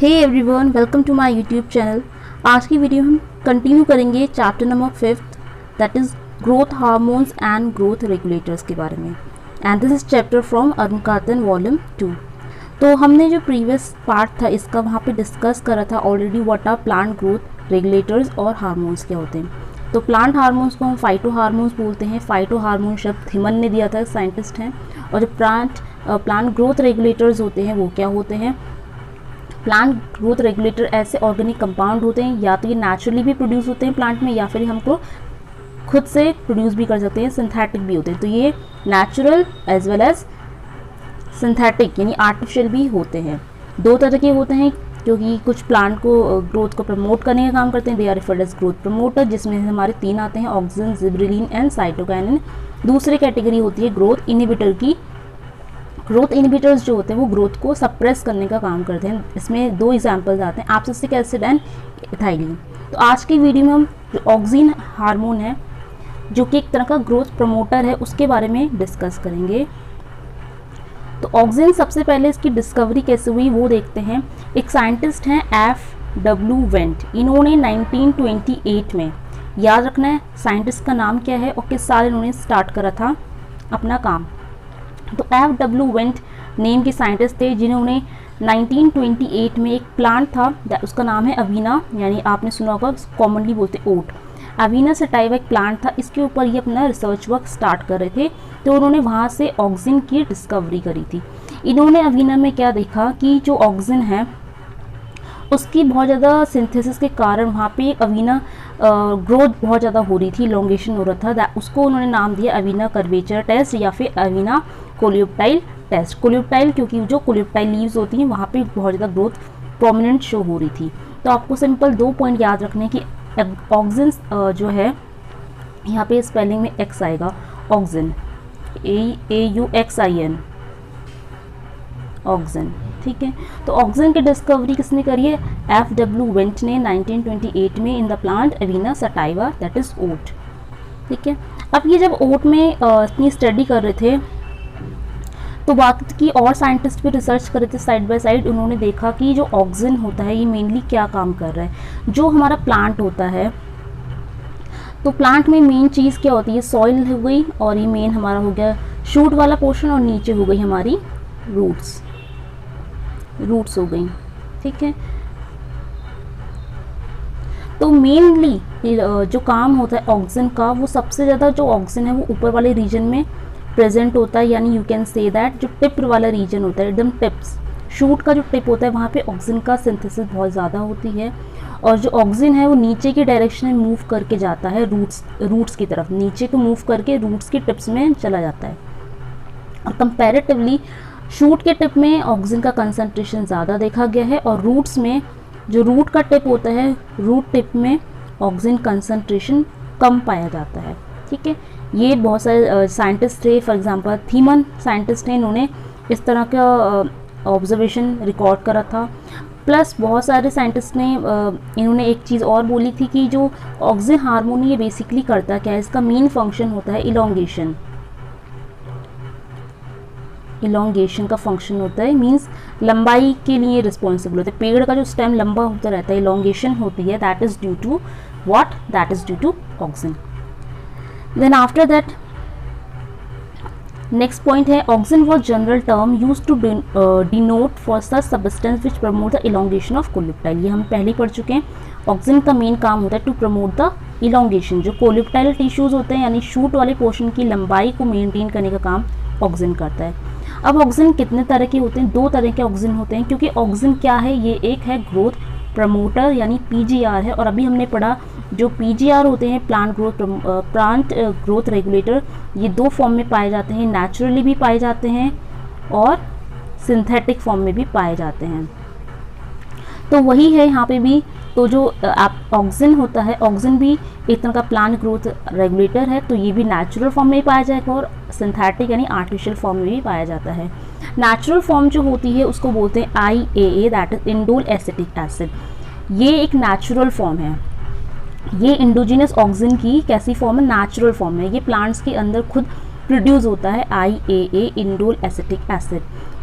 Hey everyone, welcome to my YouTube channel. आज की video हम कंटिन्यू करेंगे chapter number 5 that is growth hormones and growth regulators के बारे में। And this is chapter from अरुणकातन वॉल्यूम 2। तो हमने जो प्रीवियस पार्ट था इसका वहाँ पे डिस्कस करा था already what are plant growth regulators और हार्मोन्स क्या होते हैं। तो प्लांट हार्मोन्स को हम फाइटो हार्मोन्स बोलते हैं। फाइटो हार्मोन शब्द थिमन ने दिया था, साइंटिस्ट हैं। और जो प्लांट ग्रोथ रेगुलेटर्स होते हैं वो क्या होते हैं? प्लांट ग्रोथ रेगुलेटर ऐसे ऑर्गेनिक कंपाउंड होते हैं, या तो ये नेचुरली भी प्रोड्यूस होते हैं प्लांट में, या फिर हमको खुद से प्रोड्यूस भी कर सकते हैं, सिंथेटिक भी होते हैं। तो ये natural as well as synthetic यानी आर्टिफिशियल भी होते हैं। दो तरह के होते हैं क्योंकि कुछ प्लांट को ग्रोथ को प्रमोट करने का काम करते हैं, they are referred as growth promoter, जिसमें हमारे 3 आते हैं, ऑक्सिन, जिबरेलिन एंड साइटोकाइनिन। दूसरी कैटेगरी होती है ग्रोथ इनहिबिटर की। ग्रोथ इनहिबिटर्स जो होते हैं वो ग्रोथ को सप्रेस करने का काम करते हैं। इसमें 2 एग्जांपल्स आते हैं, एब्सिसिक एसिड एंड इथाइलिन। तो आज की वीडियो में हम ऑक्सिन हार्मोन है जो कि एक तरह का ग्रोथ प्रमोटर है, उसके बारे में डिस्कस करेंगे। तो ऑक्सिन सबसे पहले इसकी डिस्कवरी कैसे हुई वो देखते हैं। एक साइंटिस्ट हैं F.W. वेंट, इन्होंने 1928 में, याद रखना है साइंटिस्ट का नाम क्या है और किस साल इन्होंने स्टार्ट करा था अपना काम। तो F.W. वेंट नेम के साइंटिस्ट थे जिन्होंने 1928 में एक प्लांट था, उसका नाम है अवीना, यानी आपने सुना होगा कॉमनली बोलते ओट। अवीना सटाइवा एक प्लांट था, इसके ऊपर ये अपना रिसर्च वर्क स्टार्ट कर रहे थे। तो उन्होंने वहाँ से ऑक्सिन की डिस्कवरी करी थी। इन्होंने अवीना में क्या देखा कि जो ऑक्सिन है उसकी बहुत ज़्यादा सिंथेसिस के कारण वहाँ पे अवीना ग्रोथ बहुत ज़्यादा हो रही थी, इलोंगेशन हो रहा था। उसको उन्होंने नाम दिया अवीना कर्वेचर टेस्ट या फिर अवीना कोलियोप्टाइल टेस्ट। कोलियोप्टाइल क्योंकि जो कोलियोप्टाइल लीव्स होती हैं वहाँ पे बहुत ज़्यादा ग्रोथ प्रोमिनेंट शो हो रही थी। तो आपको सिंपल 2 पॉइंट याद रखने कि ऑक्सिन जो है यहाँ पे स्पेलिंग में एक्स आएगा, ऑक्सिन AUXIN ऑक्सिन, ठीक है। तो ऑक्सिन की डिस्कवरी किसने करी है? F.W. वेंट ने 1928 में in the plant Avena sativa that is oat, ठीक है। अब ये जब ओट में अपनी स्टडी कर रहे थे तो बात की और साइंटिस्ट भी रिसर्च कर रहे थे साइड बाय साइड। उन्होंने देखा कि जो ऑक्सिन होता है ये मेनली क्या काम कर रहा है। जो हमारा प्लांट होता है तो प्लांट में मेन चीज़ क्या होती है? सॉइल हो गई, और ये मेन हमारा हो गया शूट वाला पोर्शन, और नीचे हो गई हमारी रूट्स हो गई, ठीक है। तो मेनली जो काम होता है ऑक्सिन का, वो सबसे ज़्यादा जो ऑक्सिन है वो ऊपर वाले रीजन में प्रेजेंट होता है, यानी यू कैन से दैट जो टिप वाला रीजन होता है, एकदम टिप्स, शूट का जो टिप होता है वहाँ पे ऑक्सिन का सिंथेसिस बहुत ज़्यादा होती है। और जो ऑक्सिन है वो नीचे की डायरेक्शन में मूव करके जाता है, रूट्स की तरफ, नीचे को मूव करके रूट्स की टिप्स में चला जाता है। और कंपैरेटिवली शूट के टिप में ऑक्सिन का कंसंट्रेशन ज़्यादा देखा गया है, और रूट्स में जो रूट का टिप होता है, रूट टिप में ऑक्सिन कंसंट्रेशन कम पाया जाता है, ठीक है। ये बहुत सारे साइंटिस्ट थे, फॉर एग्जांपल थीमन साइंटिस्ट हैं, इन्होंने इस तरह का ऑब्जर्वेशन रिकॉर्ड करा था। प्लस बहुत सारे साइंटिस्ट ने इन्होंने एक चीज़ और बोली थी कि जो ऑक्सिन हार्मोन ये बेसिकली करता क्या है, इसका मेन फंक्शन होता है इलोंगेशन का फंक्शन होता है, मींस लंबाई के लिए रिस्पॉन्सिबल होता है। पेड़ का जो स्टेम लंबा होता रहता है, इलोंगेशन होती है, that is due to what? That is due to auxin. Then after that next point है auxin was general term use to denote for such substance which promote the elongation of coleoptile. ये हम पहले पढ़ चुके हैं। Auxin का main काम होता है टू प्रमोट द इलोंगेशन, जो कोलियोप्टाइल टिश्यूज होते हैं यानी शूट वाले पोर्शन की लंबाई को मेंटेन करने का काम ऑक्सिन करता है। अब ऑक्सिन कितने तरह के होते हैं? 2 तरह के ऑक्सिन होते हैं, क्योंकि ऑक्सिन क्या है, ये एक है ग्रोथ प्रमोटर यानी PGR है, और अभी हमने पढ़ा जो PGR होते हैं प्लांट ग्रोथ रेगुलेटर, ये 2 फॉर्म में पाए जाते हैं, नेचुरली भी पाए जाते हैं और सिंथेटिक फॉर्म में भी पाए जाते हैं। तो वही है यहाँ पे भी। तो जो ऑक्सिन होता है, ऑक्सिन भी एक तरह का प्लांट ग्रोथ रेगुलेटर है, तो ये भी नेचुरल फॉर्म में पाया जाएगा और सिंथेटिक यानी आर्टिफिशियल फॉर्म में भी पाया जाता है। नेचुरल फॉर्म जो होती है उसको बोलते हैं IAA that is indole acetic acid. ये एक नेचुरल फॉर्म है। ये इंडोजिनस ऑक्सिन की कैसी फॉर्म है? नेचुरल फॉर्म है। ये प्लांट्स के अंदर खुद प्रोड्यूस होता है IAA इंडोल एसिटिक एसिड।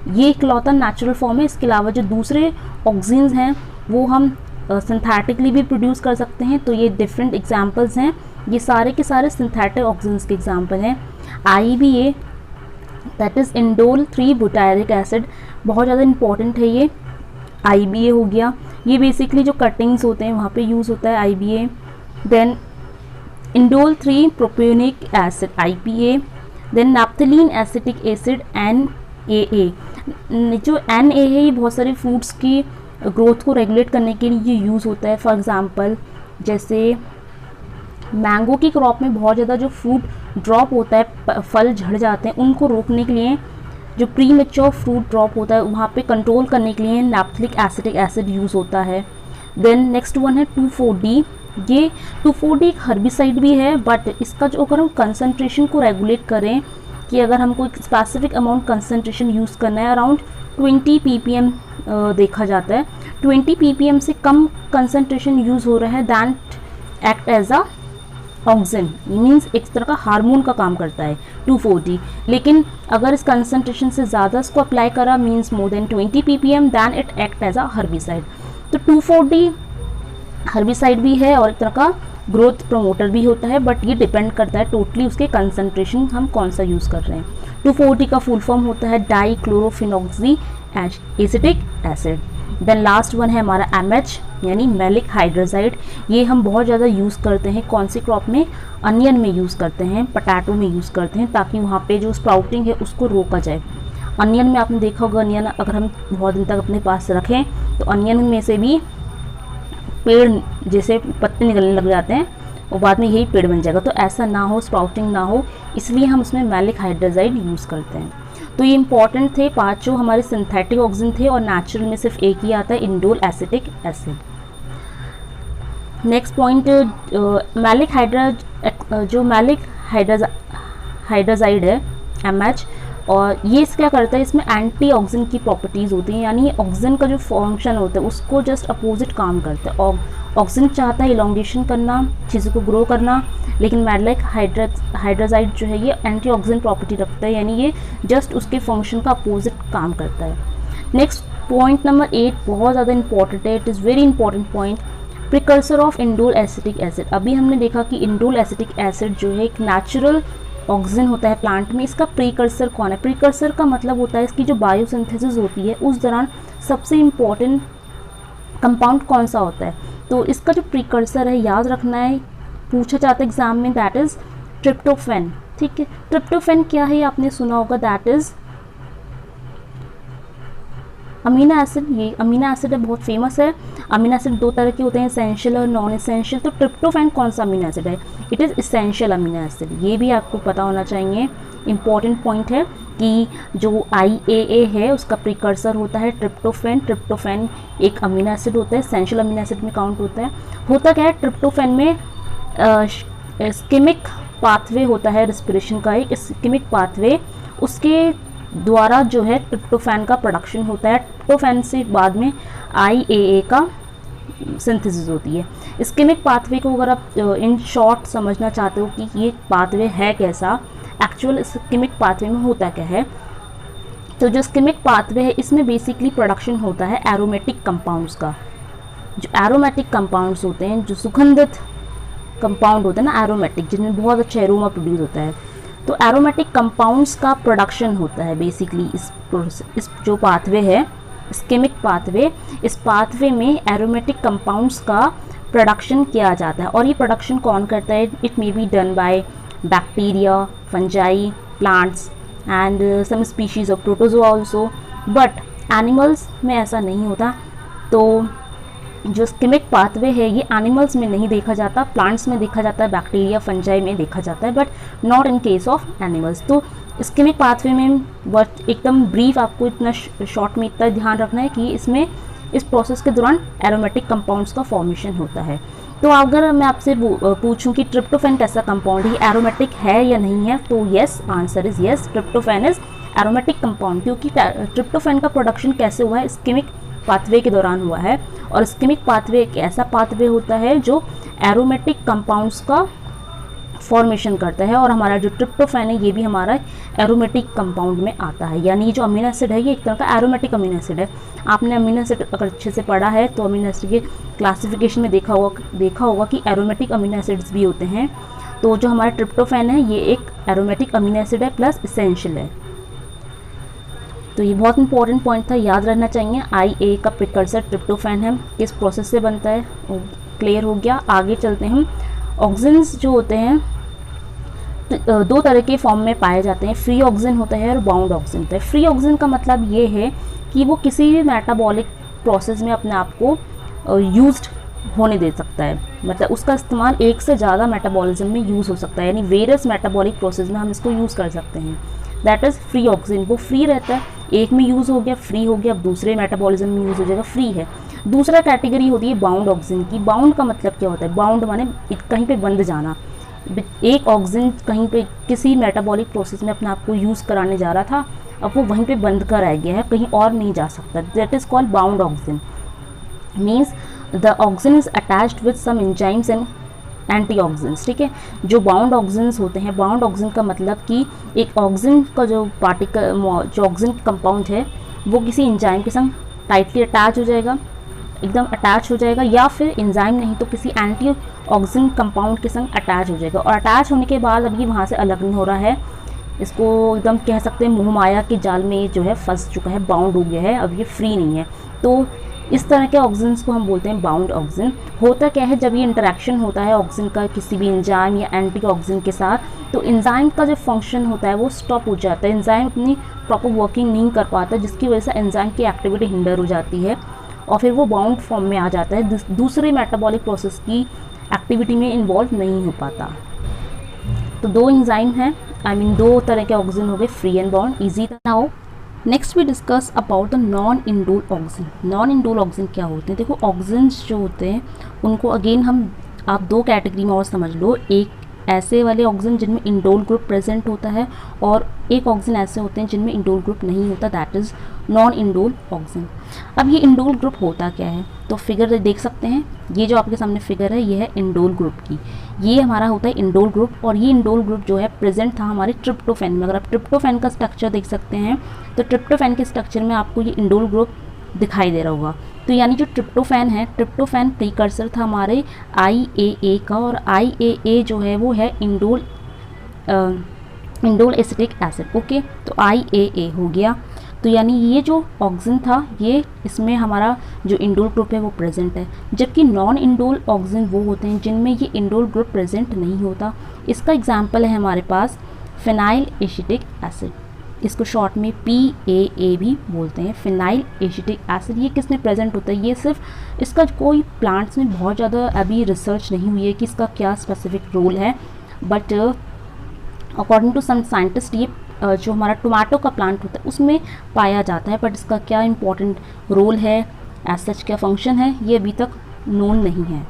ये इकलौता नेचुरल फॉर्म है। इसके अलावा जो दूसरे ऑक्सीन्स हैं वो हम सिंथेटिकली भी प्रोड्यूस कर सकते हैं। तो ये डिफरेंट एग्जांपल्स हैं, ये सारे के सारे सिंथेटिक ऑक्सीन्स के एग्जांपल हैं। IBA that is indole 3 butyric acid, बहुत ज़्यादा इंपॉर्टेंट है ये। IBA हो गया, ये बेसिकली जो कटिंग्स होते हैं वहाँ पे यूज़ होता है IBA। Then indole 3 propionic acid IPA। Then naphthalene acetic acid NAA। जो NA है ये बहुत सारे फूड्स की ग्रोथ को रेगुलेट करने के लिए ये यूज़ होता है। फॉर एग्जांपल जैसे मैंगो की क्रॉप में बहुत ज़्यादा जो फ्रूट ड्रॉप होता है, फल झड़ जाते हैं, उनको रोकने के लिए जो प्री मेच्योर फ्रूट ड्रॉप होता है वहाँ पे कंट्रोल करने के लिए नैप्थलिक एसिटिक एसिड यूज़ होता है। देन नेक्स्ट वन है 2,4-D। ये 2,4-D एक हर्बिसाइड भी है, बट इसका जो अगर हम कंसनट्रेशन को रेगुलेट करें कि अगर हमको एक स्पेसिफिक अमाउंट कंसनट्रेशन यूज़ करना है, अराउंड 20 ppm देखा जाता है। 20 ppm से कम कंसनट्रेशन यूज़ हो रहा है that act as a auxin, means एक तरह का हार्मोन का काम करता है 2,4-D। लेकिन अगर इस कंसनट्रेशन से ज़्यादा इसको अप्लाई करा, means more than 20 ppm, then it act as a herbicide. तो 2,4-D हर्बिसाइड भी है और एक तरह का ग्रोथ प्रमोटर भी होता है, बट ये डिपेंड करता है टोटली उसके कंसनट्रेशन हम कौन सा यूज़ कर रहे हैं। 2,4-D का फुल फॉर्म होता है dichlorophenoxy acetic acid. Then last one है हमारा MH यानी मैलिक हाइड्रोजाइड। ये हम बहुत ज़्यादा यूज़ करते हैं कौन सी क्रॉप में, अनियन में यूज़ करते हैं, पटाटो में यूज़ करते हैं, ताकि वहाँ पे जो स्प्राउटिंग है उसको रोका जाए। अनियन में आपने देखा होगा, अनियन अगर हम बहुत दिन तक अपने पास रखें तो अनियन में से भी पेड़ जैसे पत्ते निकलने लग जाते हैं और बाद में यही पेड़ बन जाएगा। तो ऐसा ना हो, स्प्राउटिंग ना हो, इसलिए हम उसमें मैलिक हाइड्रोजाइड यूज़ करते हैं। तो ये इंपॉर्टेंट थे 5 जो हमारे सिंथेटिक ऑक्सीजन थे, और नेचुरल में सिर्फ एक ही आता है, indole acetic acid. Next point, maleic hydrazide है MH, और ये क्या करता है, इसमें एंटी ऑक्सीजन की प्रॉपर्टीज़ होती हैं, यानी ऑक्सीजन का जो फंक्शन होता है उसको जस्ट अपोजिट काम करता है। ऑक्सीजन चाहता है इलोंगेशन करना, चीज़ों को ग्रो करना, लेकिन मैलिक हाइड्रोजाइड जो है ये एंटी ऑक्सीजन प्रॉपर्टी रखता है, यानी ये जस्ट उसके फंक्शन का अपोजिट काम करता है। नेक्स्ट पॉइंट नंबर 8 बहुत ज़्यादा इंपॉर्टेंट है, it is very important point, precursor of indole acetic acid. अभी हमने देखा कि इंडोल एसिटिक एसिड जो है एक नेचुरल ऑक्सीजन होता है प्लांट में, इसका प्रीकर्सर कौन है? प्रीकर्सर का मतलब होता है इसकी जो बायोसिंथेसिस होती है उस दौरान सबसे इम्पॉर्टेंट कंपाउंड कौन सा होता है। तो इसका जो प्रीकर्सर है याद रखना है, पूछा जाता है एग्जाम में, दैट इज़ ट्रिप्टोफैन। ठीक है, ट्रिप्टोफैन क्या है आपने सुना होगा, दैट इज़ अमीनो एसिड। ये अमीनो एसिड है, बहुत फेमस है। अमीनो एसिड 2 तरह के होते हैं, एसेंशियल और नॉन एसेंशियल। तो ट्रिप्टोफैन कौन सा अमीनो एसिड है? It is essential amino acid. ये भी आपको पता होना चाहिए, इंपॉर्टेंट पॉइंट है कि जो IAA है उसका प्रिकर्सर होता है ट्रिप्टोफैन। ट्रिप्टोफैन एक अमीनो एसिड होता है, एसेंशियल अमीनो एसिड में काउंट होता है। होता क्या है, ट्रिप्टोफैन में स्कीमिक पाथवे होता है, रेस्पिरेशन का एक स्कीमिक पाथवे, उसके द्वारा जो है ट्रिप्टोफैन का प्रोडक्शन होता है। ट्रिप्टोफैन से बाद में IAA का सिंथेसिस होती है। स्कीमिक पाथवे को अगर आप इन शॉर्ट समझना चाहते हो कि ये पाथवे है कैसा, एक्चुअल स्कीमिक पाथवे में होता क्या है, तो जो स्कीमिक पाथवे है इसमें बेसिकली प्रोडक्शन होता है एरोमेटिक कंपाउंड्स का। जो एरोमेटिक कंपाउंड्स होते हैं, जो सुगंधित कंपाउंड होते हैं ना एरोमेटिक, जिनमें बहुत अच्छा एरोमा प्रोड्यूस होता है, तो एरोमेटिक कंपाउंड्स का प्रोडक्शन होता है बेसिकली इस जो पाथवे है स्कीमिक पाथवे। इस पाथवे में एरोमेटिक कंपाउंड्स का प्रोडक्शन किया जाता है, और ये प्रोडक्शन कौन करता है? It may be done by bacteria, fungi, plants and some species of protozoa also, but animals में ऐसा नहीं होता। तो जो स्कीमिक पाथवे है ये एनिमल्स में नहीं देखा जाता, प्लांट्स में देखा जाता है, बैक्टीरिया, फंजाई में देखा जाता है, but not in case of animals. तो स्कीमिक पाथवे में एकदम ब्रीफ आपको इतना शॉर्ट में इतना ध्यान रखना है कि इसमें इस प्रोसेस के दौरान एरोमेटिक कंपाउंड्स का फॉर्मेशन होता है। तो अगर मैं आपसे पूछूं कि ट्रिप्टोफैन कैसा कंपाउंड है, एरोमेटिक है या नहीं है, तो yes, answer is yes, tryptophan is aromatic compound. क्योंकि ट्रिप्टोफैन का प्रोडक्शन कैसे हुआ है? स्कीमिक पाथवे के दौरान हुआ है, और स्कीमिक पाथवे एक ऐसा पाथवे होता है जो एरोमेटिक कंपाउंड्स का फॉर्मेशन करता है। और हमारा जो ट्रिप्टोफैन है ये भी हमारा एरोमेटिक कंपाउंड में आता है, यानी ये जो अमीनो एसिड है ये एक तरह का एरोमेटिक अमीनो एसिड है। आपने अमीनो एसिड अगर अच्छे से पढ़ा है तो अमीनो एसिड के क्लासिफिकेशन में देखा होगा कि एरोमेटिक अमीनो एसिड्स भी होते हैं। तो जो हमारा ट्रिप्टोफैन है ये एक एरोमेटिक अमीनो एसिड है प्लस इसेंशियल है। तो ये बहुत इंपॉर्टेंट पॉइंट था, याद रहना चाहिए। IA का प्रिकर्सर ट्रिप्टोफैन है, किस प्रोसेस से बनता है वो क्लियर हो गया। आगे चलते हैं हम। ऑक्सीजन्स जो होते हैं तो दो तरह के फॉर्म में पाए जाते हैं, फ्री ऑक्सीजन होता है और बाउंड ऑक्सीजन होता है। फ्री ऑक्सीजन का मतलब ये है कि वो किसी भी मेटाबॉलिक प्रोसेस में अपने आप को यूज्ड होने दे सकता है, मतलब उसका इस्तेमाल एक से ज़्यादा मेटाबॉलिज्म में यूज़ हो सकता है, यानी वेरियस मेटाबॉलिक प्रोसेस में हम इसको यूज़ कर सकते हैं। That is free oxygen. वो फ्री रहता है, एक में यूज़ हो गया फ्री हो गया, अब दूसरे मेटाबॉलिज्म में यूज़ हो जाएगा, फ्री है। दूसरा कैटेगरी होती है बाउंड ऑक्सीजन की। बाउंड का मतलब क्या होता है? बाउंड माने कहीं पे बंद जाना। एक ऑक्सीजन कहीं पे किसी मेटाबॉलिक प्रोसेस में अपने आप को यूज़ कराने जा रहा था, अब वो वहीं पे बंद कर रह गया है, कहीं और नहीं जा सकता। That is called bound auxin. Means the auxin is attached with some enzymes and antioxidants. ठीक है, जो बाउंड ऑक्सीजन्स होते हैं, बाउंड ऑक्सीजन का मतलब कि एक ऑक्सीजन का जो पार्टिकल, जो ऑक्सीजन कंपाउंड है वो किसी एंजाइम के संग टाइटली अटैच हो जाएगा, एकदम अटैच हो जाएगा, या फिर एंजाइम नहीं तो किसी एंटी ऑक्सीजन कंपाउंड के संग अटैच हो जाएगा। और अटैच होने के बाद अभी वहाँ से अलग नहीं हो रहा है, इसको एकदम कह सकते हैं मोहमाया के जाल में जो है फंस चुका है, बाउंड हो गया है, अब ये फ्री नहीं है। तो इस तरह के ऑक्सीजन्स को हम बोलते हैं बाउंड ऑक्सीजन। होता क्या है, जब ये इंटरेक्शन होता है ऑक्सीजन का किसी भी एंजाइम या एंटी ऑक्सीजन के साथ, तो एंजाइम का जो फंक्शन होता है वो स्टॉप हो जाता है, एंजाइम अपनी प्रॉपर वर्किंग नहीं कर पाता, जिसकी वजह से एंजाइम की एक्टिविटी हिंडर हो जाती है और फिर वो बाउंड फॉर्म में आ जाता है, दूसरे मेटाबॉलिक प्रोसेस की एक्टिविटी में इन्वॉल्व नहीं हो पाता। तो दो एंजाइम हैं, दो तरह के ऑक्सीजन हो गए, free and bound, easy. Now next we discuss about the non indole auxin. Non indole auxin क्या होते हैं? देखो, ऑक्सीजन्स जो होते हैं उनको अगेन आप दो कैटेगरी में और समझ लो। एक ऐसे वाले ऑक्सीजन जिनमें इंडोल ग्रुप प्रेजेंट होता है, और एक ऑक्सीजन ऐसे होते हैं जिनमें इंडोल ग्रुप नहीं होता, that is non indole oxygen. अब ये इंडोल ग्रुप होता क्या है? तो फिगर देख सकते हैं, ये जो आपके सामने फिगर है ये है इंडोल ग्रुप की, ये हमारा होता है इंडोल ग्रुप। और ये इंडोल ग्रुप जो है प्रेजेंट था हमारे ट्रिप्टोफैन में। अगर आप ट्रिप्टोफैन का स्ट्रक्चर देख सकते हैं तो ट्रिप्टोफैन के स्ट्रक्चर में आपको ये इंडोल ग्रुप दिखाई दे रहा होगा। तो यानी जो ट्रिप्टोफैन है, ट्रिप्टोफैन प्रीकर्सर था हमारे IAA का, और IAA जो है वो है इंडोल एसिटिक एसिड। ओके, तो IAA हो गया। तो यानी ये जो ऑक्सीजन था ये इसमें हमारा जो इंडोल ग्रुप है वो प्रेजेंट है, जबकि नॉन इंडोल ऑक्सीजन वो होते हैं जिनमें ये इंडोल ग्रुप प्रेजेंट नहीं होता। इसका एग्जांपल है हमारे पास फिनाइल एसिटिक एसिड, इसको शॉर्ट में PAA भी बोलते हैं, फिनाइल एसिटिक एसिड। ये किस में प्रेजेंट होता है? ये सिर्फ इसका कोई प्लांट्स में बहुत ज़्यादा अभी रिसर्च नहीं हुई है कि इसका क्या स्पेसिफिक रोल है, but according to some scientist ये जो हमारा टोमेटो का प्लांट होता है उसमें पाया जाता है, बट इसका क्या इंपॉर्टेंट रोल है, एज सच क्या फंक्शन है, ये अभी तक नोन नहीं है।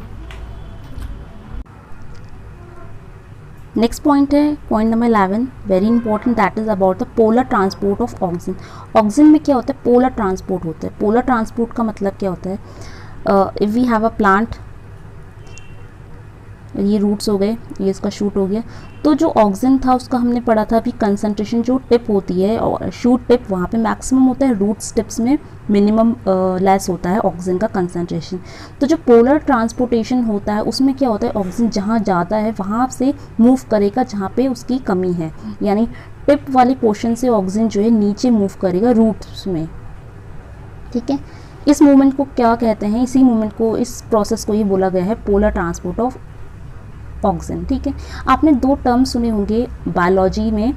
नेक्स्ट पॉइंट है point number 11, very important, that is about the polar transport of oxygen. Oxygen में क्या होता है? पोलर ट्रांसपोर्ट होता है। पोलर ट्रांसपोर्ट का मतलब क्या होता है? If we have a plant, ये रूट्स हो गए, ये इसका शूट हो गया, तो जो ऑक्सीजन था उसका हमने पढ़ा था अभी कंसंट्रेशन, जो टिप होती है और शूट टिप वहाँ पे मैक्सिमम होता है, रूट्स टिप्स में मिनिमम लेस होता है ऑक्सीजन का कंसंट्रेशन। तो जो पोलर ट्रांसपोर्टेशन होता है उसमें क्या होता है? ऑक्सीजन जहाँ ज़्यादा है वहाँ से मूव करेगा जहाँ पे उसकी कमी है, यानी टिप वाले पोर्शन से ऑक्सीजन जो है नीचे मूव करेगा रूट्स में। ठीक है, इस मूवमेंट को क्या कहते हैं? इसी मूवमेंट को, इस प्रोसेस को ये बोला गया है पोलर ट्रांसपोर्ट ऑफ ऑक्सीजन। ठीक है, आपने दो टर्म सुने होंगे बायोलॉजी में,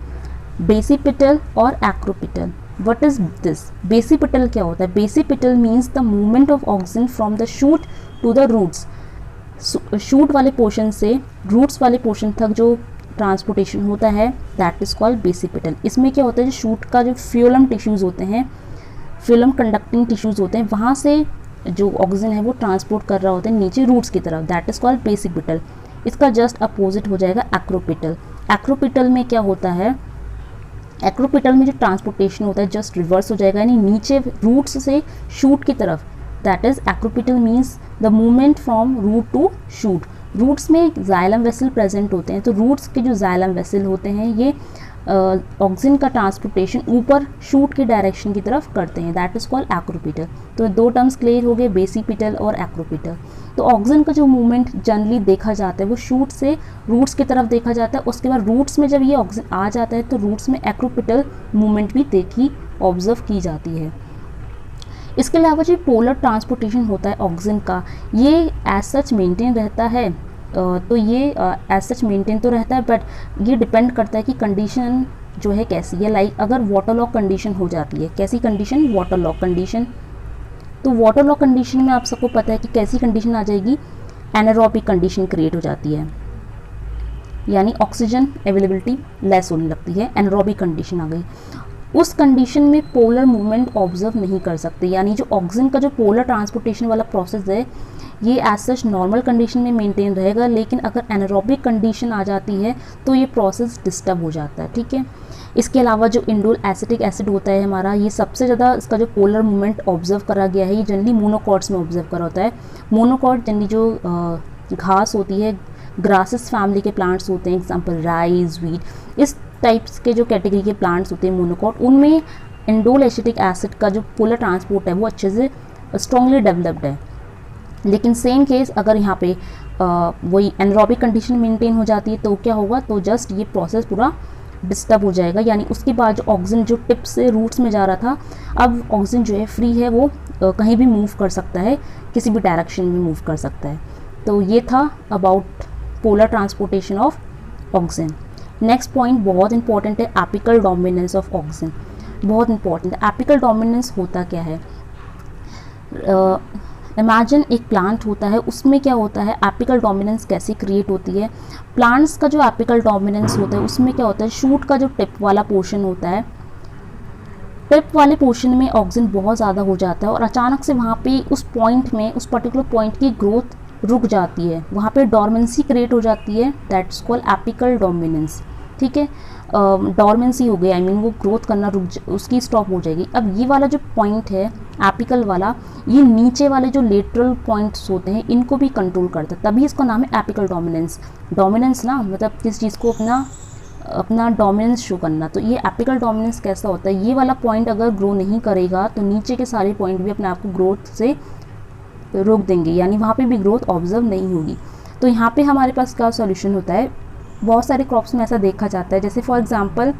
बेसिपिटल और acropetal. What is this? Basipetal क्या होता है? Basipetal means the movement of auxin from the shoot to the roots. Shoot वाले पोर्शन से रूट्स वाले पोर्शन तक जो ट्रांसपोर्टेशन होता है दैट इज कॉल्ड बेसिपिटल। इसमें क्या होता है? जो शूट का जो फ्यूलम टिश्यूज़ होते हैं, फ्यूलम कंडक्टिंग टिश्यूज़ होते हैं, वहाँ से जो ऑक्सीजन है वो ट्रांसपोर्ट कर रहा होता है नीचे रूट्स की तरफ, दैट इज कॉल्ड बेसिपिटल। इसका जस्ट अपोजिट हो जाएगा एक्रोपिटल। एक्रोपिटल में क्या होता है? एक्रोपिटल में जो ट्रांसपोर्टेशन होता है जस्ट रिवर्स हो जाएगा, यानी नीचे रूट्स से शूट की तरफ, that is acropetal means the movement from root to shoot. Roots में जाइलम वेसल प्रेजेंट होते हैं, तो रूट्स के जो जाइलम वेसल होते हैं ये ऑक्सीजन का ट्रांसपोर्टेशन ऊपर शूट के डायरेक्शन की तरफ करते हैं, दैट इज कॉल्ड एक्रोपिटल। तो दो टर्म्स क्लियर हो गए, बेसिपिटल और एक्रोपिटल। तो ऑक्सीजन का जो मूवमेंट जनरली देखा जाता है वो शूट से रूट्स की तरफ देखा जाता है, उसके बाद रूट्स में जब ये ऑक्सीजन आ जाता है तो रूट्स में एक्रोपिटल मूवमेंट भी देखी ऑब्जर्व की जाती है। इसके अलावा जो पोलर ट्रांसपोर्टेशन होता है ऑक्सीजन का, ये एज सच मेंटेन रहता है, तो ये एज सच मेंटेन तो रहता है, बट ये डिपेंड करता है कि कंडीशन जो है कैसी है। लाइक अगर वाटर लॉक कंडीशन हो जाती है, कैसी कंडीशन, वाटर लॉक कंडीशन, तो वाटर लॉक कंडीशन में आप सबको पता है कि कैसी कंडीशन आ जाएगी, एनारोबिक कंडीशन क्रिएट हो जाती है, यानी ऑक्सीजन अवेलेबिलिटी लेस होने लगती है, एनारोबिक कंडीशन आ गई। उस कंडीशन में पोलर मूवमेंट ऑब्जर्व नहीं कर सकते, यानी जो ऑक्सीजन का जो पोलर ट्रांसपोर्टेशन वाला प्रोसेस है ये एज सच नॉर्मल कंडीशन में मेंटेन रहेगा, लेकिन अगर एनारोबिक कंडीशन आ जाती है तो ये प्रोसेस डिस्टर्ब हो जाता है, ठीक है। इसके अलावा जो इंडोल एसिटिक एसिड होता है हमारा, ये सबसे ज़्यादा इसका जो पोलर मूवमेंट ऑब्जर्व करा गया है, ये जनरली मोनोकॉट्स में ऑब्जर्व करा होता है। मोनोकॉट जनरली जो घास होती है, ग्रासेस फैमिली के प्लांट्स होते हैं, एग्जाम्पल राइस, वीट, इस टाइप्स के जो कैटेगरी के प्लांट्स होते हैं मोनोकॉट, उनमें इंडोल एसिटिक एसिड का जो पोलर ट्रांसपोर्ट है वो अच्छे से स्ट्रांगली डेवलप्ड है। लेकिन सेम केस अगर यहाँ पे वही एनारोबिक कंडीशन मेंटेन हो जाती है तो क्या होगा, तो जस्ट ये प्रोसेस पूरा डिस्टर्ब हो जाएगा, यानी उसके बाद जो ऑक्सीजन जो टिप से रूट्स में जा रहा था, अब ऑक्सीजन जो है फ्री है, वो कहीं भी मूव कर सकता है, किसी भी डायरेक्शन में मूव कर सकता है। तो ये था about polar transportation of auxin. Next point बहुत इंपॉर्टेंट है, एपिकल डोमिनेंस ऑफ ऑक्सीजन, बहुत इंपॉर्टेंट है। एपिकल डोमिनेंस होता क्या है, इमेजिन एक प्लांट होता है, उसमें क्या होता है, एपिकल डोमिनेंस कैसे क्रिएट होती है। प्लांट्स का जो एपिकल डोमिनेंस होता है उसमें क्या होता है, शूट का जो टिप वाला पोर्शन होता है, टिप वाले पोर्शन में ऑक्सीजन बहुत ज़्यादा हो जाता है और अचानक से वहाँ पे उस पॉइंट में, उस पर्टिकुलर पॉइंट की ग्रोथ रुक जाती है, वहाँ पे डॉर्मेंसी क्रिएट हो जाती है, दैट्स कॉल्ड एपिकल डोमिनेंस, ठीक है। डॉर्मेंसी हो गई, आई मीन वो ग्रोथ करना उसकी स्टॉप हो जाएगी। अब ये वाला जो पॉइंट है एपिकल वाला, ये नीचे वाले जो लेटरल पॉइंट्स होते हैं इनको भी कंट्रोल करता है, तभी इसका नाम है एपिकल डोमिनेंस। डोमिनेंस ना मतलब किस चीज़ को अपना डोमिनेंस शो करना। तो ये एपिकल डोमिनेंस कैसा होता है, ये वाला पॉइंट अगर ग्रो नहीं करेगा तो नीचे के सारे पॉइंट भी अपने आप को ग्रोथ से रोक देंगे, यानी वहाँ पे भी ग्रोथ ऑब्जर्व नहीं होगी। तो यहाँ पे हमारे पास क्या सॉल्यूशन होता है, बहुत सारे क्रॉप्स में ऐसा देखा जाता है, जैसे फॉर एग्जांपल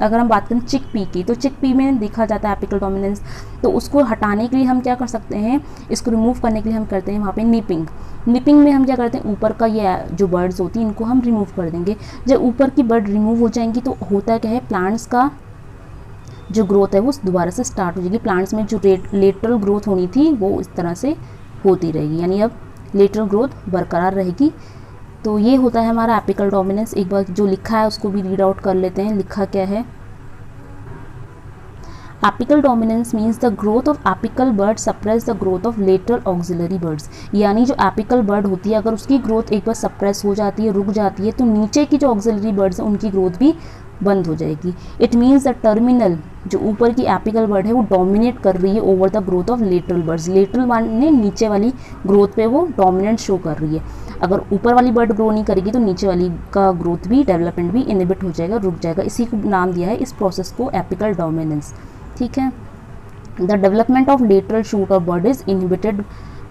अगर हम बात करें चिक पी की, तो चिक पी में देखा जाता है एपिकल डोमिनेंस। तो उसको हटाने के लिए हम क्या कर सकते हैं, इसको रिमूव करने के लिए हम करते हैं वहाँ पे निपिंग। निपिंग में हम क्या करते हैं, ऊपर का ये जो बर्ड्स होती हैं इनको हम रिमूव कर देंगे। जब ऊपर की बर्ड रिमूव हो जाएंगी तो होता क्या है, प्लांट्स का जो ग्रोथ है वो दोबारा से स्टार्ट हो जाएगी। प्लांट्स में जो लेटरल ग्रोथ होनी थी वो इस तरह से होती रहेगी, यानी अब लेटरल ग्रोथ बरकरार रहेगी। तो ये होता है हमारा एपिकल डोमिनेंस। एक बार जो लिखा है उसको भी रीड आउट कर लेते हैं, लिखा क्या है। Apical dominance means the growth of apical bud suppress the growth of lateral auxiliary birds, यानी जो एपिकल बर्ड होती है अगर उसकी ग्रोथ एक बार सप्रेस हो जाती है, रुक जाती है, तो नीचे की जो ऑक्सिलरी बर्ड्स हैं उनकी ग्रोथ भी बंद हो जाएगी। इट मीन्स द टर्मिनल जो ऊपर की एपिकल बर्ड है वो डोमिनेट कर रही है over the growth of lateral birds. Lateral one ने नीचे वाली ग्रोथ पे वो डोमिनेंट शो कर रही है। अगर ऊपर वाली बर्ड ग्रो नहीं करेगी तो नीचे वाली का ग्रोथ भी, डेवलपमेंट भी इनहिबिट हो जाएगा, रुक जाएगा। इसी को नाम दिया है इस प्रोसेस को एपिकल डोमिनेंस, ठीक है। The development of lateral shoot और bud is inhibited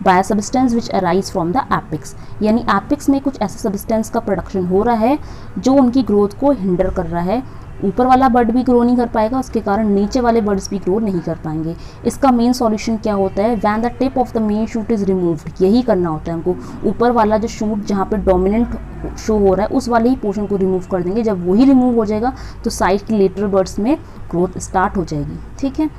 by substance which arise from the apex, यानी एपिक्स में कुछ ऐसा सब्सटेंस का प्रोडक्शन हो रहा है जो उनकी ग्रोथ को हिंडर कर रहा है। ऊपर वाला बर्ड भी ग्रो नहीं कर पाएगा, उसके कारण नीचे वाले बर्ड्स भी ग्रो नहीं कर पाएंगे। इसका मेन सॉल्यूशन क्या होता है, when the tip of the main shoot is removed, यही करना होता है हमको। ऊपर वाला जो शूट जहाँ पे डोमिनेंट शो हो रहा है उस वाले ही पोर्शन को रिमूव कर देंगे। जब वही रिमूव हो जाएगा तो साइड की लेटरल बर्ड्स में ग्रोथ स्टार्ट हो जाएगी, ठीक है।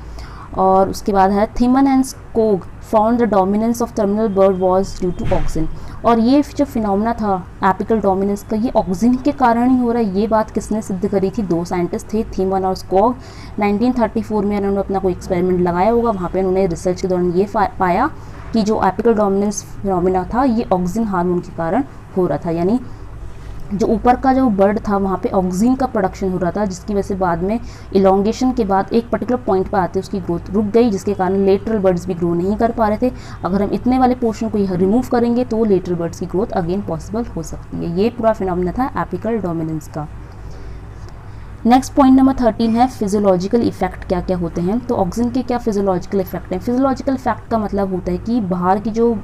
और उसके बाद है Thimann and Skoog found the dominance of terminal bud was due to auxin, और ये जो फिनोमेना था एपिकल डोमिनेंस का ये ऑक्सीजन के कारण ही हो रहा है। ये बात किसने सिद्ध करी थी, दो साइंटिस्ट थे, थिमन और स्कोग। 1934 में उन्होंने अपना कोई एक्सपेरिमेंट लगाया होगा, वहाँ पे उन्होंने रिसर्च के दौरान ये पाया कि जो एपिकल डोमिनेंस फिनोमेना था ये ऑक्सीजन हार्मोन के कारण हो रहा था, यानी जो ऊपर का जो बर्ड था वहाँ पे ऑक्सीजन का प्रोडक्शन हो रहा था, जिसकी वजह से बाद में इलोंगेशन के बाद एक पर्टिकुलर पॉइंट पर आते उसकी ग्रोथ रुक गई, जिसके कारण लेटरल बर्ड्स भी ग्रो नहीं कर पा रहे थे। अगर हम इतने वाले पोर्शन को यहाँ रिमूव करेंगे तो लेटरल बर्ड्स की ग्रोथ अगेन पॉसिबल हो सकती है। ये पूरा फिनोमेना था एपिकल डोमिनेंस का। नेक्स्ट पॉइंट नंबर 13 है फिजियोलॉजिकल इफेक्ट क्या क्या होते हैं। तो ऑक्सीजन के क्या फिजियोलॉजिकल इफेक्ट हैं। फिजियोलॉजिकल इफेक्ट का मतलब होता है कि बाहर की जो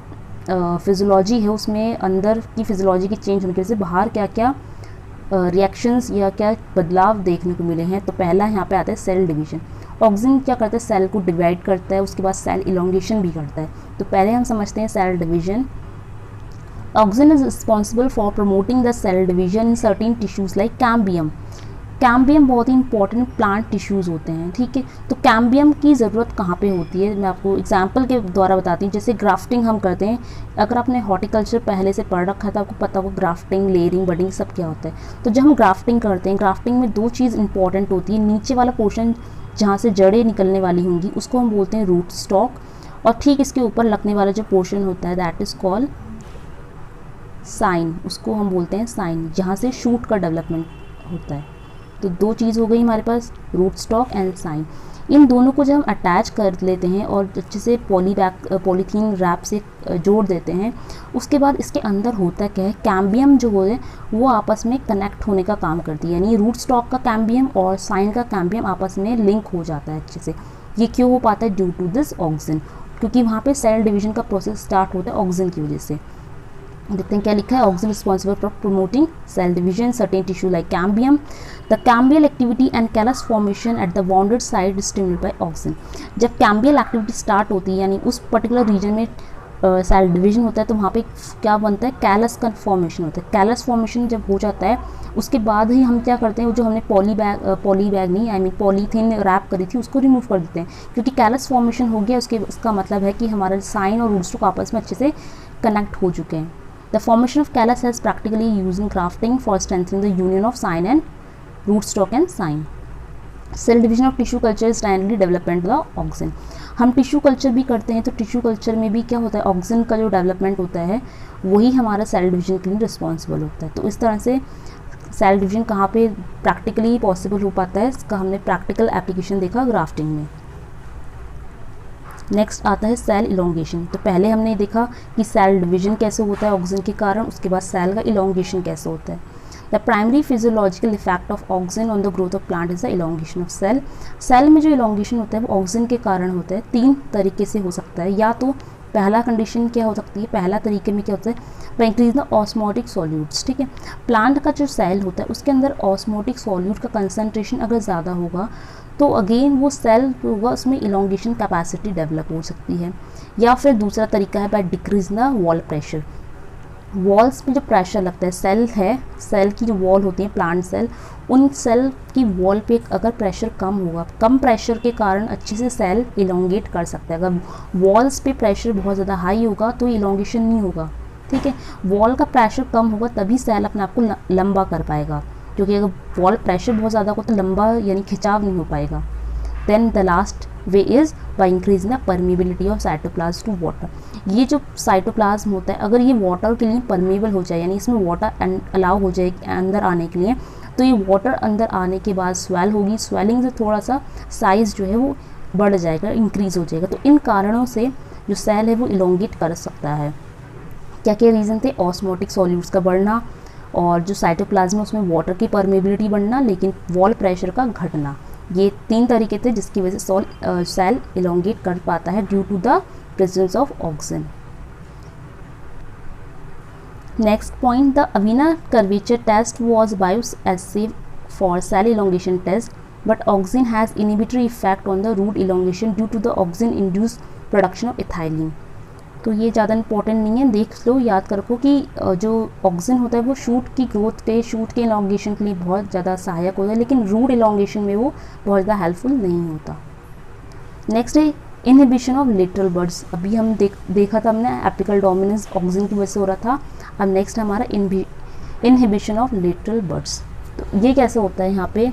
फिजियोलॉजी है उसमें अंदर की फिजियोलॉजी की चेंज होने की वजह से बाहर क्या क्या रिएक्शंस या क्या बदलाव देखने को मिले हैं। तो पहला यहाँ पे आता है सेल डिवीजन। ऑक्सीजन क्या करता है, सेल को डिवाइड करता है, उसके बाद सेल इलोंगेशन भी करता है। तो पहले हम समझते हैं cell division. Auxin is responsible for promoting the cell division in certain tissues like cambium. Cambium बहुत ही इंपॉर्टेंट प्लांट टिश्यूज़ होते हैं, ठीक है। तो कैम्बियम की ज़रूरत कहाँ पे होती है, मैं आपको एग्जांपल के द्वारा बताती हूँ। जैसे ग्राफ्टिंग हम करते हैं, अगर आपने हॉर्टिकल्चर पहले से पढ़ रखा था आपको पता होगा ग्राफ्टिंग, लेयरिंग, बडिंग सब क्या होता है। तो जब हम ग्राफ्टिंग करते हैं, ग्राफ्टिंग में दो चीज़ इंपॉर्टेंट होती है। नीचे वाला पोर्शन जहाँ से जड़ें निकलने वाली होंगी उसको हम बोलते हैं रूट स्टॉक, और ठीक इसके ऊपर लगने वाला जो पोर्शन होता है दैट इज़ कॉल्ड साइन, उसको हम बोलते हैं साइन, जहाँ से शूट का डेवलपमेंट होता है। तो दो चीज़ हो गई हमारे पास, रूट स्टॉक एंड साइन। इन दोनों को जब हम अटैच कर लेते हैं और अच्छे से पॉलीथीन रैप से जोड़ देते हैं, उसके बाद इसके अंदर होता क्या है, कैम्बियम जो है वो आपस में कनेक्ट होने का काम करती है। यानी रूट स्टॉक का कैम्बियम और साइन का कैम्बियम आपस में लिंक हो जाता है अच्छे से। ये क्यों हो पाता है, ड्यू टू दिस ऑक्सीजन, क्योंकि वहाँ पे सेल डिवीजन का प्रोसेस स्टार्ट होता है ऑक्सीजन की वजह से। देखते हैं क्या लिखा है, auxin responsible for promoting cell division certain tissue like cambium. The cambial activity and callus formation at the bounded side stimulated by auxin. जब कैम्बियल एक्टिविटी स्टार्ट होती है यानी उस पर्टिकुलर रीजन में सेल डिवीजन होता है, तो वहाँ पे क्या बनता है, कैलस का फॉर्मेशन होता है। कैलस फॉर्मेशन जब हो जाता है उसके बाद ही हम क्या करते हैं, वो जो हमने पॉली बैग नहीं आई मीन पॉलीथीन रैप करी थी उसको रिमूव कर देते हैं, क्योंकि कैलस फॉर्मेशन हो गया। उसका मतलब है कि हमारा साइन और रूट स्टॉक आपस में अच्छे से कनेक्ट हो चुके हैं। The formation of callus is practically used in grafting for strengthening the union of sign and rootstock and sign. Cell division of tissue culture is directly development of the oxygen. हम tissue culture भी करते हैं, तो tissue culture में भी क्या होता है, ऑक्सीजन का जो डेवलपमेंट होता है वही हमारा सेल डिवीजन के लिए रिस्पॉन्सिबल होता है। तो इस तरह से सेल डिवीजन कहाँ पे प्रैक्टिकली पॉसिबल हो पाता है, इसका हमने प्रैक्टिकल एप्लीकेशन देखा ग्राफ्टिंग में। नेक्स्ट आता है सेल इलोंगेशन। तो पहले हमने देखा कि सेल डिवीजन कैसे होता है ऑक्सीजन के कारण, उसके बाद सेल का इलोंगेशन कैसे होता है। The primary physiological effect of auxin on the growth of plant is the elongation of cell. Cell में जो इलोंगेशन होता है वो ऑक्सीजन के कारण होता है। तीन तरीके से हो सकता है, या तो पहला कंडीशन क्या हो सकती है, पहला तरीके में क्या होता है, by increase the osmotic solutes, ठीक है। प्लांट का जो सेल होता है उसके अंदर ऑस्मोटिक सॉल्यूट का कंसनट्रेशन अगर ज़्यादा होगा तो अगेन वो सेल होगा उसमें इलोंगेशन कैपेसिटी डेवलप हो सकती है। या फिर दूसरा तरीका है by decrease the wall pressure. Walls में जो प्रेशर लगता है, सेल है, सेल की जो वॉल होती है प्लांट सेल, उन सेल की वॉल पे अगर प्रेशर कम होगा, कम प्रेशर के कारण अच्छे से सेल इलोंगेट कर सकता है। अगर वॉल्स पे प्रेशर बहुत ज़्यादा हाई होगा तो इलोंगेशन नहीं होगा, ठीक है। वॉल का प्रेशर कम होगा तभी सेल अपने आप को लंबा कर पाएगा, क्योंकि अगर वॉल प्रेशर बहुत ज़्यादा होगा तो लंबा यानी खिंचाव नहीं हो पाएगा। Then the last way is by increasing the permeability of cytoplasm to water. ये जो साइटोप्लाज्म होता है अगर ये वाटर के लिए परमेबल हो जाए, यानी इसमें वाटर अलाउ हो जाए अंदर आने के लिए, तो ये वाटर अंदर आने के बाद स्वेल होगी, स्वेलिंग से थोड़ा सा साइज़ जो है वो बढ़ जाएगा, इंक्रीज़ हो जाएगा। तो इन कारणों से जो सेल है वो इलोंगेट कर सकता है। क्या क्या रीज़न थे, ऑस्मोटिक सॉल्यूट्स का बढ़ना और जो साइटोप्लाज्म है उसमें वाटर की परमेबिलिटी बढ़ना, लेकिन वॉल प्रेशर का घटना। ये तीन तरीके थे जिसकी वजह से सेल इलोंगेट कर पाता है due to the presence of auxin. Next point, the Avena curvature test was bioassay for cell elongation test, but auxin has inhibitory effect on the root elongation due to the auxin induced production of ethylene. तो ये ज़्यादा important नहीं है, देख लो, याद कर रखो कि जो ऑक्सीजन होता है वो शूट की ग्रोथ पे, शूट के इलोंगेशन के लिए बहुत ज़्यादा सहायक होता है, लेकिन रूट इलोंगेशन में वो बहुत ज़्यादा हेल्पफुल नहीं होता। नेक्स्ट है इनहिबिशन ऑफ लेटरल बर्ड्स। अभी हम देखा था हमने एपिकल डोमिनेंस ऑक्सीजन की वजह से हो रहा था। अब नेक्स्ट हमारा इनहिबिशन ऑफ लेटरल बर्ड्स। तो ये कैसे होता है, यहाँ पे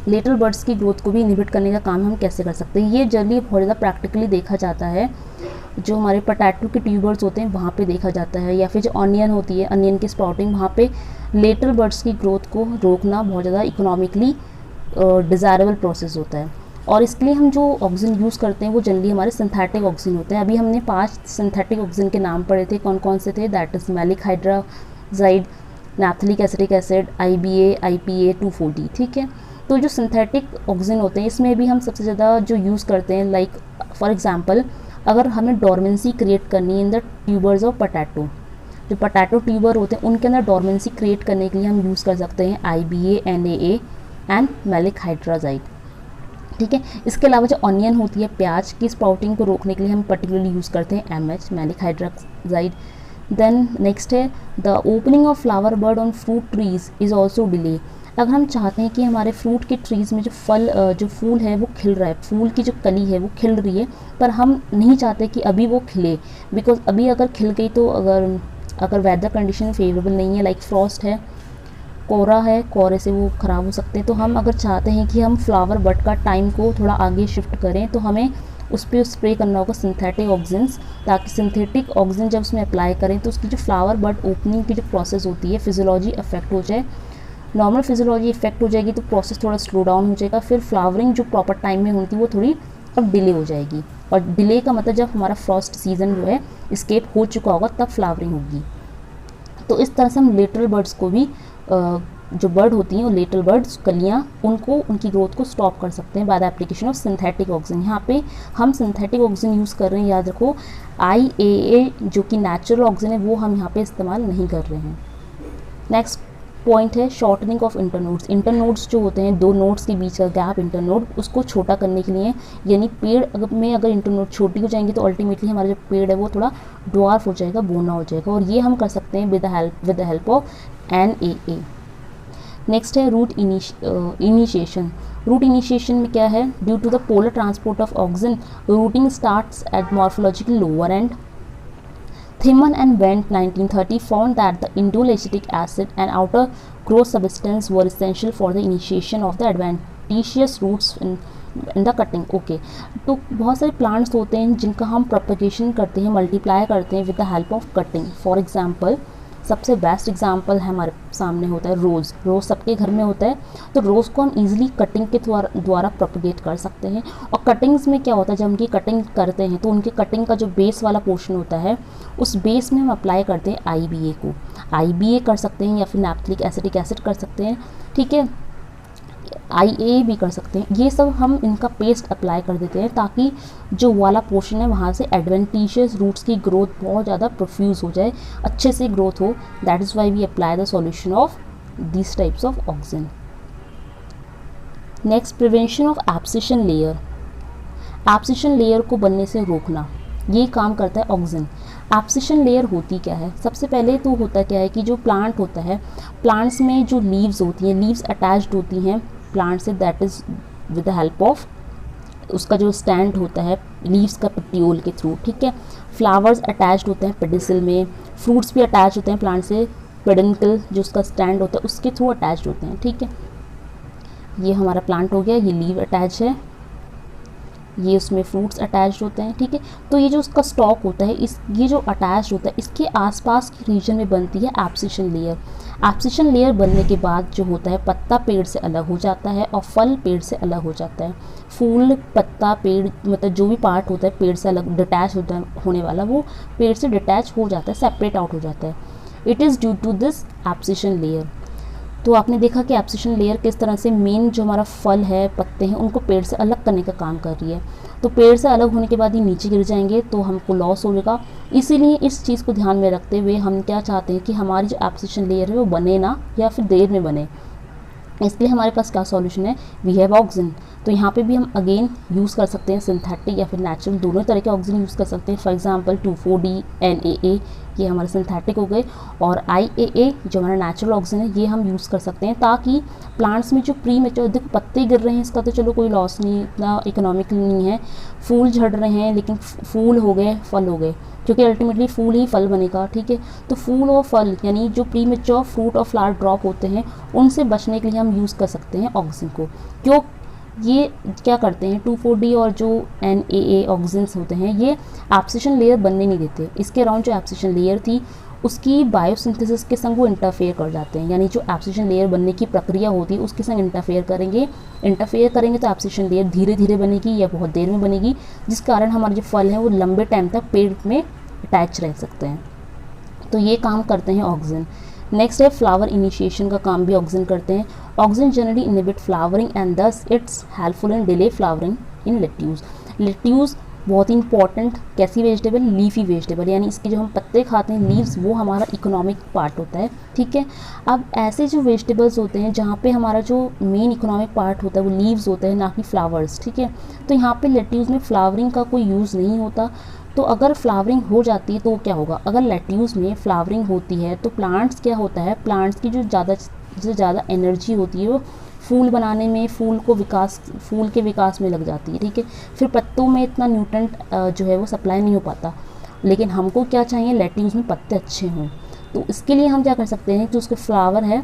लेटरल बर्ड्स की ग्रोथ को भी इनहिबिट करने का काम हम कैसे कर सकते हैं। ये जर्नी बहुत ज़्यादा प्रैक्टिकली देखा जाता है जो हमारे पोटैटो के ट्यूबर्स होते हैं वहाँ पे देखा जाता है, या फिर जो ऑनियन होती है, अनियन की स्प्राउटिंग, वहाँ पे लेटल बर्ड्स की ग्रोथ को रोकना बहुत ज़्यादा इकोनॉमिकली डिज़ायरेबल प्रोसेस होता है। और इसके लिए हम जो ऑक्सीजन यूज़ करते हैं वो जनरली हमारे सिंथेटिक ऑक्सीजन होते हैं। अभी हमने 5 सिंथेटिक ऑक्सीजन के नाम पढ़े थे, कौन कौन से थे, that is maleic hydrazide, naphthalic acetic acid, IBA, IPA 2,4-D, ठीक है। तो जो सिंथेटिक ऑक्सीजन होते हैं इसमें भी हम सबसे ज़्यादा जो यूज़ करते हैं, लाइक फॉर एग्जांपल अगर हमें डॉर्मेंसी क्रिएट करनी है in the tubers of potato, जो पोटैटो ट्यूबर होते हैं उनके अंदर डॉर्मेंसी क्रिएट करने के लिए हम यूज़ कर सकते हैं IBA, NAA and maleic hydrazide, ठीक है। इसके अलावा जो ऑनियन होती है, प्याज की स्प्राउटिंग को रोकने के लिए हम पर्टिकुलरली यूज़ करते हैं MH, maleic hydrazide. Then next है the opening of flower bud on fruit trees is also delay. अगर हम चाहते हैं कि हमारे फ्रूट के ट्रीज़ में जो फूल है वो खिल रहा है, फूल की जो कली है वो खिल रही है, पर हम नहीं चाहते कि अभी वो खिले, बिकॉज अभी अगर खिल गई तो अगर वेदर कंडीशन फेवरेबल नहीं है, लाइक फ्रॉस्ट है, कोहरा है, कोहरे से वो ख़राब हो सकते हैं। तो हम अगर चाहते हैं कि हम फ्लावर बड का टाइम को थोड़ा आगे शिफ्ट करें तो हमें उस पर स्प्रे करना होगा सिंथेटिक ऑक्सीजन्स, ताकि सिंथेटिक ऑक्सीजन जब उसमें अप्लाई करें तो उसकी जो फ्लावर बड ओपनिंग की जो प्रोसेस होती है फिजियोलॉजी अफेक्ट हो जाए। नॉर्मल फिजियोलॉजी इफेक्ट हो जाएगी तो प्रोसेस थोड़ा स्लो डाउन हो जाएगा, फिर फ्लावरिंग जो प्रॉपर टाइम में होती है वो थोड़ी अब डिले हो जाएगी। और डिले का मतलब जब हमारा फ्रॉस्ट सीजन जो है स्केप हो चुका होगा तब फ्लावरिंग होगी। तो इस तरह से हम लेटरल बर्ड्स को भी जो बर्ड होती हैं वो लेटल बर्ड्स, कलियाँ, उनको उनकी ग्रोथ को स्टॉप कर सकते हैं by the application of synthetic oxygen. यहाँ पे हम सिंथेटिक ऑक्सीजन यूज़ कर रहे हैं, याद रखो IAA जो कि नेचुरल ऑक्सीजन है वो हम यहाँ पे इस्तेमाल नहीं कर रहे हैं। नेक्स्ट पॉइंट है शॉर्टनिंग ऑफ इंटरनोड्स। इंटरनोड्स जो होते हैं, दो नोड्स के बीच का गैप इंटरनोड, उसको छोटा करने के लिए, यानी पेड़ अगर इंटरनोड छोटी हो जाएंगी तो अल्टीमेटली हमारा जो पेड़ है वो थोड़ा ड्वार्फ हो जाएगा, बोना हो जाएगा, और ये हम कर सकते हैं with the help of NAA। Next है रूट इनिशिएशन। रूट इनिशिएशन में क्या है, due to the polar transport of auxin rooting starts at morphological lower end. Thimann and Wendt 1930 found that the indole acetic acid and outer growth substance were essential for the initiation of the adventitious roots in the cutting. Okay, तो बहुत सारे plants होते हैं जिनका हम propagation करते हैं, multiply करते हैं with the help of cutting. For example सबसे बेस्ट एग्जांपल है हमारे सामने होता है रोज़। रोज़ सबके घर में होता है, तो रोज़ को हम इजीली कटिंग के द्वारा प्रोपगेट कर सकते हैं। और कटिंग्स में क्या होता है, जब उनकी कटिंग करते हैं तो उनकी कटिंग का जो बेस वाला पोर्शन होता है उस बेस में हम अप्लाई करते हैं IBA को। IBA कर सकते हैं या फिर नैप्थलिक एसिटिक एसिड कर सकते हैं, ठीक है, IA भी कर सकते हैं। ये सब हम इनका पेस्ट अप्लाई कर देते हैं ताकि जो वाला पोर्शन है वहाँ से एडवेंटिशियस रूट्स की ग्रोथ बहुत ज़्यादा प्रोफ्यूज हो जाए, अच्छे से ग्रोथ हो। That is why we apply the solution of this types of auxin. Next, prevention of abscission layer. Abscission layer को बनने से रोकना, ये काम करता है ऑक्सीजन। एब्सिशन लेयर होती क्या है, सबसे पहले तो होता क्या है कि जो प्लांट होता है, प्लांट्स में जो लीव्स होती हैं, लीव्स अटैच्ड होती हैं प्लांट से, that is with the help of उसका जो स्टैंड होता है लीव्स का पेटियोल के थ्रू, ठीक है। फ्लावर्स अटैच्ड होते हैं पेडिसल में, फ्रूट्स भी अटैच होते हैं प्लांट से, पेडंकल जो उसका स्टैंड होता है उसके थ्रू अटैच्ड होते हैं, ठीक है। ये हमारा प्लांट हो गया, ये लीव अटैच है, ये उसमें फ्रूट्स अटैच्ड होते हैं, ठीक है। तो ये जो उसका स्टॉक होता है, ये जो अटैच्ड होता है इसके आसपास की रीजन में बनती है एब्सिशन लेयर। एब्सिशन लेयर बनने के बाद जो होता है पत्ता पेड़ से अलग हो जाता है और फल पेड़ से अलग हो जाता है। फूल, पत्ता, पेड़, मतलब जो भी पार्ट होता है पेड़ से अलग डिटैच होने वाला वो पेड़ से डिटैच हो जाता है, सेपरेट आउट हो जाता है। It is due to this abscission layer. तो आपने देखा कि एब्सिशन लेयर किस तरह से मेन जो हमारा फल है, पत्ते हैं, उनको पेड़ से अलग करने का काम कर रही है। तो पेड़ से अलग होने के बाद ये नीचे गिर जाएंगे तो हमको लॉस होगा। इसीलिए इस चीज़ को ध्यान में रखते हुए हम क्या चाहते हैं कि हमारी जो एब्सिशन लेयर है वो बने ना, या फिर देर में बने। इसलिए हमारे पास क्या सॉल्यूशन है, वी हैव ऑक्सीजन। तो यहाँ पे भी हम अगेन यूज़ कर सकते हैं सिंथेटिक या फिर नेचुरल, दोनों तरह के ऑक्सीजन यूज़ कर सकते हैं। फॉर एग्जांपल 2,4-D NAA ये हमारे सिंथेटिक हो गए, और IAA जो हमारा नेचुरल ऑक्सीजन है ये हम यूज़ कर सकते हैं, ताकि प्लांट्स में जो प्री मेच्योर, देखो पत्ते गिर रहे हैं इसका तो चलो कोई लॉस नहीं, इतना इकोनॉमिकल नहीं है। फूल झड़ रहे हैं लेकिन फूल हो गए, फल हो गए, क्योंकि अल्टीमेटली फूल ही फल बनेगा, ठीक है। तो फूल और फल यानी जो प्री मेच्योर फ्रूट और फ्लावर ड्रॉप होते हैं उनसे बचने के लिए हम यूज़ कर सकते हैं ऑक्सीजन को। क्यों, ये क्या करते हैं 2,4-D और जो NAA ऑक्सीजन्स होते हैं ये एब्सिशन लेयर बनने नहीं देते। इसके अराउंड जो एब्सिशन लेयर थी उसकी बायोसिंथेसिस के संग वो इंटरफेयर कर जाते हैं, यानी जो एब्सिशन लेयर बनने की प्रक्रिया होती है उसके संग इंटरफेयर करेंगे तो एब्सिशन लेयर धीरे धीरे बनेगी या बहुत देर में बनेगी, जिस कारण हमारे जो फल हैं वो लंबे टाइम तक पेड़ में अटैच रह सकते हैं। तो ये काम करते हैं ऑक्सीजन। नेक्स्ट है फ्लावर इनिशिएशन का काम भी ऑक्सीजन करते हैं। Auxin generally inhibit flowering and thus it's helpful in delay flowering in lettuce. Lettuce बहुत ही इंपॉर्टेंट कैसी वेजिटेबल, लीफी वेजिटेबल, यानी इसके जो हम पत्ते खाते हैं लीव्स, वो हमारा इकोनॉमिक पार्ट होता है, ठीक है। अब ऐसे जो वेजिटेबल्स होते हैं जहाँ पे हमारा जो मेन इकोनॉमिक पार्ट होता है वो लीव्स होते हैं, ना कि फ्लावर्स, ठीक है। तो यहाँ पे लेट्यूज में फ्लावरिंग का कोई यूज़ नहीं होता। तो अगर फ्लावरिंग हो जाती है तो क्या होगा, अगर लेट्यूज में फ्लावरिंग होती है तो प्लांट्स क्या होता है, प्लांट्स की जो ज़्यादा एनर्जी होती है वो फूल बनाने में, फूल के विकास में लग जाती है, ठीक है। फिर पत्तों में इतना न्यूट्रेंट जो है वो सप्लाई नहीं हो पाता। लेकिन हमको क्या चाहिए, लेट्यूज में पत्ते अच्छे हों। तो इसके लिए हम क्या कर सकते हैं, जो उसके फ्लावर है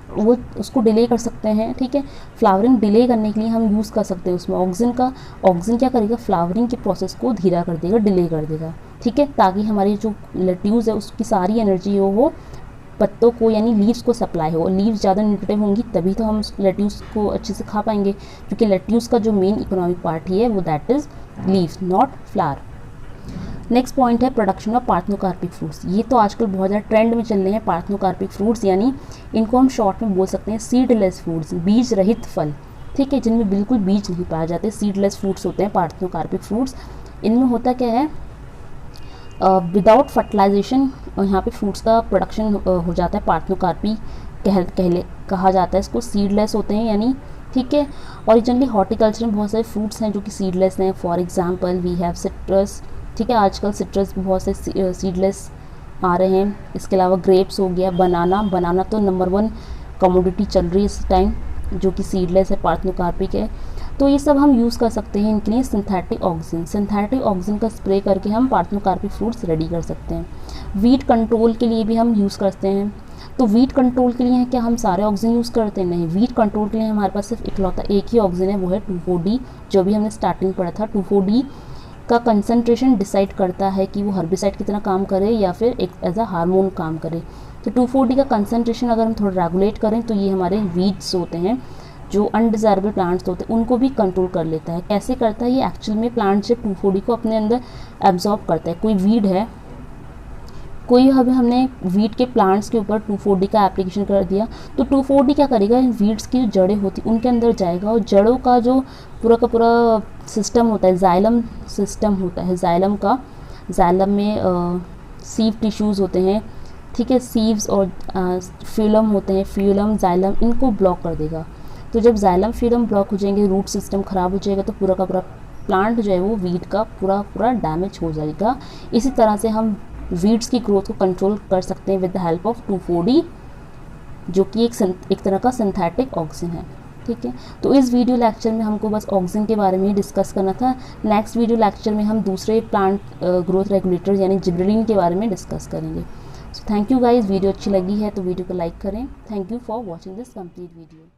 वो उसको डिले कर सकते हैं, ठीक है। फ्लावरिंग डिले करने के लिए हम यूज़ कर सकते हैं उसमें ऑक्सीजन का। ऑक्सीजन क्या करेगा, फ्लावरिंग के प्रोसेस को धीरा कर देगा, डिले कर देगा, ठीक है, ताकि हमारी जो लेट्यूज है उसकी सारी एनर्जी हो पत्तों को यानी लीव्स को सप्लाई हो। लीव्स ज़्यादा न्यूट्रिटिव होंगी तभी तो हम लेट्यूस को अच्छे से खा पाएंगे, क्योंकि लेट्यूस का जो मेन इकोनॉमिक पार्ट ही है वो that is leaves, not flower. Next point है प्रोडक्शन ऑफ पार्थेनोकार्पिक फ्रूट्स। ये तो आजकल बहुत ज़्यादा ट्रेंड में चल रहे हैं पार्थेनोकार्पिक फ्रूट्स, यानी इनको हम शॉर्ट में बोल सकते हैं सीडलेस फ्रूट्स, बीज रहित फल, ठीक है, जिनमें बिल्कुल बीज नहीं पाए जाते, सीडलेस फ्रूट्स होते हैं पार्थेनोकार्पिक फ्रूट्स। इनमें होता क्या है, विदाउट फर्टिलाइजेशन यहाँ पे फ्रूट्स का प्रोडक्शन हो जाता है। पार्थेनोकार्पी कहा जाता है इसको, सीडलेस होते हैं यानी, ठीक है। ओरिजिनली हॉर्टिकल्चर में बहुत सारे फ्रूट्स हैं जो कि सीडलेस हैं। For example we have citrus, ठीक है, आजकल सिट्रस बहुत से सीडलेस आ रहे हैं। इसके अलावा ग्रेप्स हो गया, बनाना तो नंबर 1 कमोडिटी चल रही है इस टाइम, जो कि सीडलेस है, पार्थेनोकार्पिक है। तो ये सब हम यूज़ कर सकते हैं इनके लिए सिंथेटिक ऑक्सीजन का स्प्रे करके हम पार्थेनोकार्पिक फ्रूट्स रेडी कर सकते हैं। वीट कंट्रोल के लिए भी हम यूज़ करते हैं। तो वीट कंट्रोल के लिए क्या हम सारे ऑक्सीजन यूज़ करते हैं? नहीं, वीट कंट्रोल के लिए हमारे पास सिर्फ इकलौता एक ही ऑक्सीजन है, वो है 2,4-D, जो भी हमने स्टार्टिंग पढ़ा था। 2,4-D का कंसंट्रेशन डिसाइड करता है कि वो हर्बिसाइड की तरह काम करे या फिर एक एज अ हार्मोन काम करे। तो 2,4-D का कंसंट्रेशन अगर हम थोड़ा रेगुलेट करें तो ये हमारे वीड्स होते हैं, जो अनडिज़ायरेबल प्लांट्स होते हैं उनको भी कंट्रोल कर लेता है। कैसे करता है ये, एक्चुअल में प्लांट जब 2,4-D को अपने अंदर एब्जॉर्ब करता है। कोई वीड है, कोई अभी हमने वीड के प्लांट्स के ऊपर 2,4-D का एप्लीकेशन कर दिया, तो 2,4-D क्या करेगा, इन वीड्स की जो जड़ें होती उनके अंदर जाएगा और जड़ों का जो पूरा का पूरा सिस्टम होता है, जाइलम सिस्टम होता है, जाइलम में सीव टिश्यूज़ होते हैं, ठीक है, सीव्स और फ्यूलम होते हैं, फ्यूलम जाइलम, इनको ब्लॉक कर देगा। तो जब जाइलम फ्यूलम ब्लॉक हो जाएंगे, रूट सिस्टम ख़राब हो जाएगा, तो पूरा का पूरा प्लांट जो है वो वीड का पूरा डैमेज हो जाएगा। इसी तरह से हम वीड्स की ग्रोथ को कंट्रोल कर सकते हैं with the help of 2,4-D, जो कि एक तरह का सिंथेटिक ऑक्सीजन है, ठीक है। तो इस वीडियो लेक्चर में हमको बस ऑक्सीजन के बारे में ही डिस्कस करना था। नेक्स्ट वीडियो लेक्चर में हम दूसरे प्लांट ग्रोथ रेगुलेटर्स यानी जिबरेलिन के बारे में डिस्कस करेंगे। So thank you guys, video अच्छी लगी है तो वीडियो को लाइक करें। Thank you for watching this complete video.